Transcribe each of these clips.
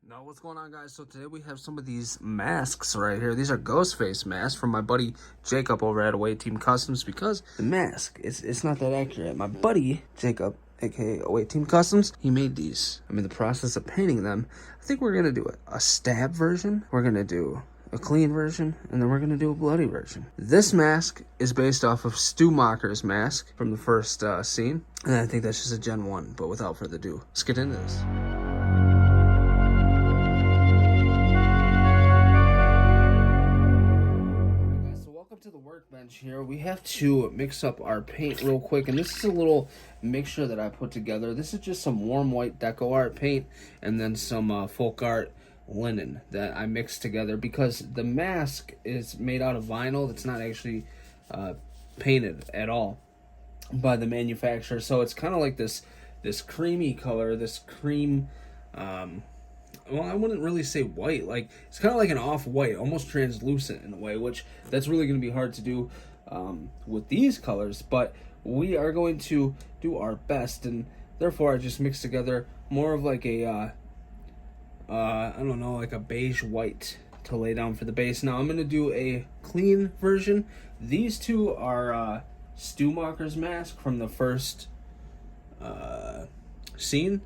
Now what's going on, guys? So today we have some of these masks right here. These are ghost face masks from my buddy Jacob over at AwayTeamCustoms, because the mask it's not that accurate. My buddy Jacob, aka AwayTeamCustoms, he made these. I'm in the process of painting them. I think we're gonna do a stab version, we're gonna do a clean version, and then we're gonna do a bloody version. This mask is based off of Stu Macher's mask from the first scene, and I think that's just a Gen 1. But without further ado, let's get into this. To the workbench here, we have to mix up our paint real quick, and this is a little mixture that I put together. This is just some warm white deco art paint and then some folk art linen that I mixed together, because the mask is made out of vinyl that's not actually painted at all by the manufacturer. So it's kind of like this creamy color, this cream well, I wouldn't really say white. Like, it's kind of like an off-white, almost translucent in a way, which that's really going to be hard to do with these colors. But we are going to do our best, and therefore I just mixed together more of like a, I don't know, like a beige white to lay down for the base. Now I'm going to do a clean version. These two are Stu Macher's mask from the first scene.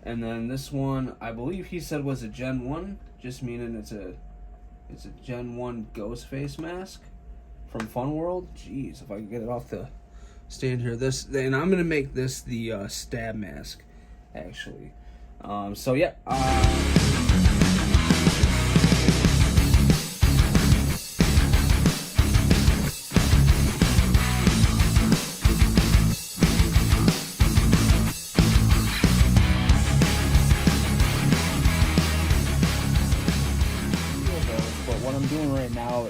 And then this one, I believe he said was a Gen 1, just meaning it's a Gen 1 ghost face mask from Fun World. Jeez, if I can get it off the stand here. And I'm gonna make this the stab mask, actually. So yeah.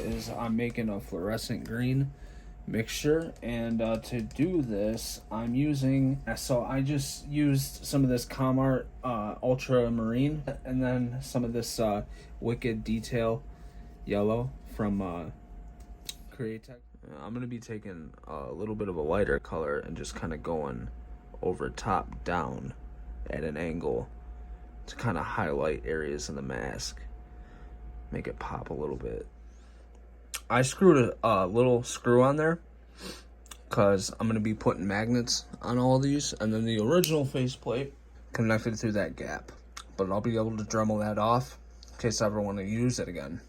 Is I'm making a fluorescent green mixture, and to do this I'm using, so I just used some of this Comart ultramarine, and then some of this Wicked Detail yellow from Createch. I'm gonna be taking a little bit of a lighter color and just kind of going over top down at an angle to kind of highlight areas in the mask, make it pop a little bit. I screwed a little screw on there because I'm going to be putting magnets on all of these, and then the original faceplate connected through that gap. But I'll be able to Dremel that off in case I ever want to use it again.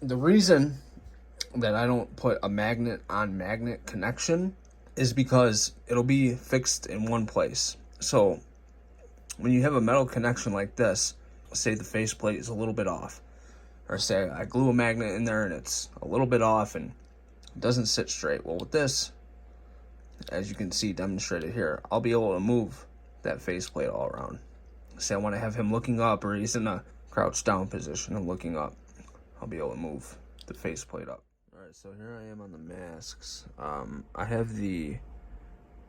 The reason that I don't put a magnet on magnet connection is because it'll be fixed in one place. So when you have a metal connection like this, say the faceplate is a little bit off, or say I glue a magnet in there and it's a little bit off and it doesn't sit straight. Well, with this, as you can see demonstrated here, I'll be able to move that faceplate all around. Say I want to have him looking up, or he's in a crouched down position and looking up, I'll be able to move the faceplate up. Alright, so here I am on the masks. I have the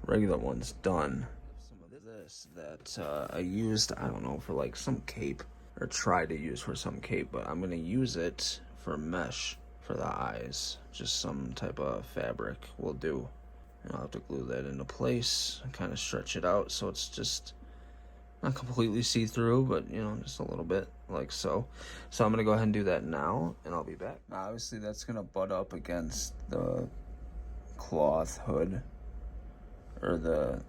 regular ones done. Some of this that I used, I don't know, for like some cape, or try to use for some cape, but I'm gonna use it for mesh for the eyes. Just some type of fabric will do. And I'll have to glue that into place and kind of stretch it out so it's just not completely see-through, but you know, just a little bit, like so. So I'm gonna go ahead and do that now, and I'll be back. Now, obviously that's gonna butt up against the cloth hood, or the,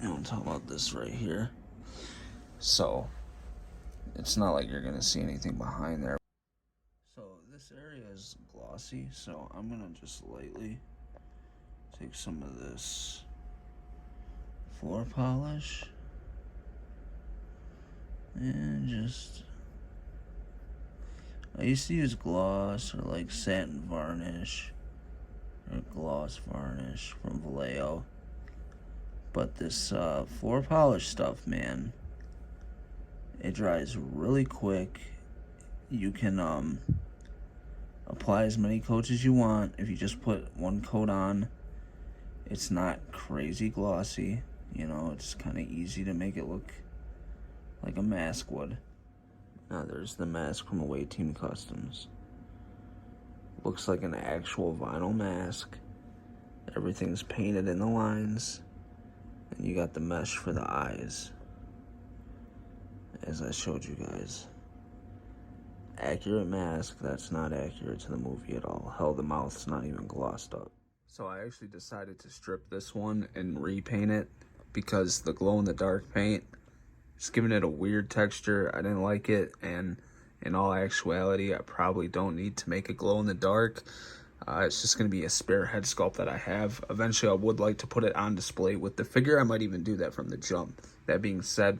you know, I'm talking about this right here. So it's not like you're gonna see anything behind there. So this area is glossy, so I'm gonna just lightly take some of this floor polish and just, I used to use gloss or like satin varnish or gloss varnish from Vallejo, but this floor polish stuff, man, it dries really quick. You can apply as many coats as you want. If you just put one coat on, it's not crazy glossy. You know, it's kind of easy to make it look like a mask would. Now there's the mask from AwayTeamCustoms. Looks like an actual vinyl mask. Everything's painted in the lines. And you got the mesh for the eyes. as I showed you guys. Accurate mask, that's not accurate to the movie at all. Hell, the mouth's not even glossed up. So I actually decided to strip this one and repaint it because the glow-in-the-dark paint is giving it a weird texture. I didn't like it, and in all actuality, I probably don't need to make it glow-in-the-dark. It's just going to be a spare head sculpt that I have. Eventually, I would like to put it on display with the figure. I might even do that from the jump. That being said,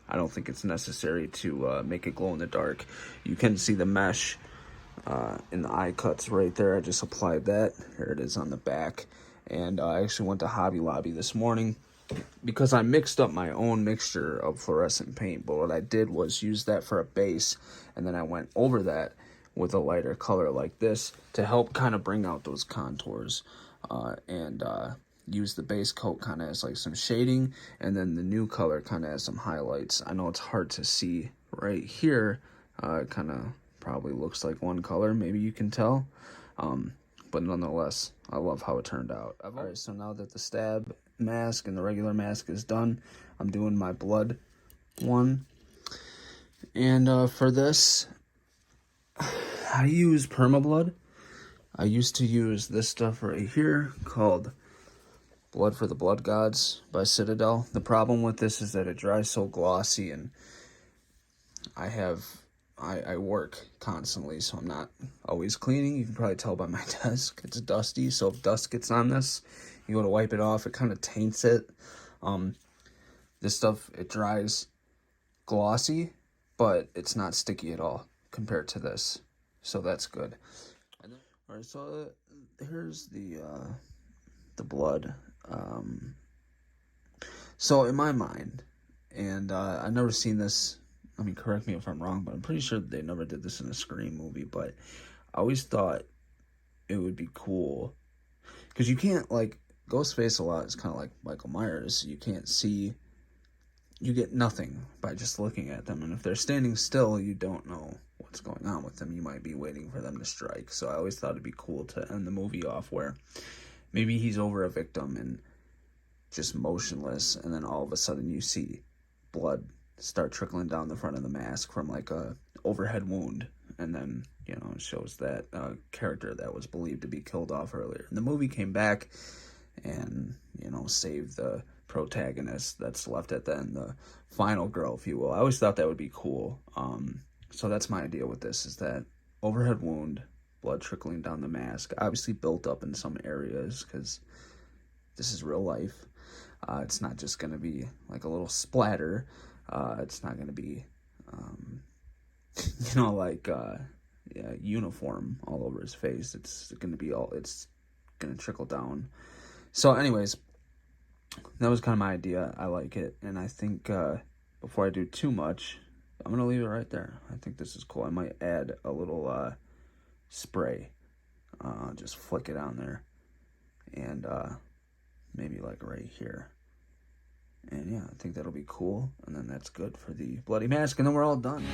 I don't think it's necessary to make it glow in the dark. You can see the mesh in the eye cuts right there. I just applied that. Here it is on the back. And I actually went to Hobby Lobby this morning because I mixed up my own mixture of fluorescent paint. But what I did was use that for a base, and then I went over that with a lighter color like this to help kind of bring out those contours and use the base coat kind of as like some shading, and then the new color kind of as some highlights. I know it's hard to see right here. It kind of probably looks like one color, maybe you can tell, but nonetheless, I love how it turned out. All right, so now that the stab mask and the regular mask is done, I'm doing my blood one, and for this, I use permablood. I used to use this stuff right here called Blood for the Blood Gods by Citadel. The problem with this is that it dries so glossy, and I work constantly, so I'm not always cleaning. You can probably tell by my desk. It's dusty, so if dust gets on this, you go to wipe it off, it kind of taints it. This stuff, it dries glossy, but it's not sticky at all compared to this, so that's good. All right, so here's the blood. So in my mind, and I've never seen this, I mean, correct me if I'm wrong, but I'm pretty sure they never did this in a Scream movie, but I always thought it would be cool, because you can't, like, Ghostface a lot is kind of like Michael Myers. You can't see, you get nothing by just looking at them, and if they're standing still, you don't know what's going on with them. You might be waiting for them to strike, so I always thought it'd be cool to end the movie off where maybe he's over a victim and just motionless, and then all of a sudden you see blood start trickling down the front of the mask from like a overhead wound, and then, you know, it shows that character that was believed to be killed off earlier. And the movie came back and, you know, saved the protagonist that's left at the end, the final girl, if you will. I always thought that would be cool. So that's my idea with this, is that overhead wound, blood trickling down the mask, obviously built up in some areas because this is real life. It's not just going to be like a little splatter. It's not going to be, you know, like uniform all over his face. It's going to be it's going to trickle down. So anyways, that was kind of my idea. I like it. And I think before I do too much, I'm going to leave it right there. I think this is cool. I might add a little spray. Just flick it on there. And maybe like right here. And yeah, I think that'll be cool. And then that's good for the bloody mask. And then we're all done.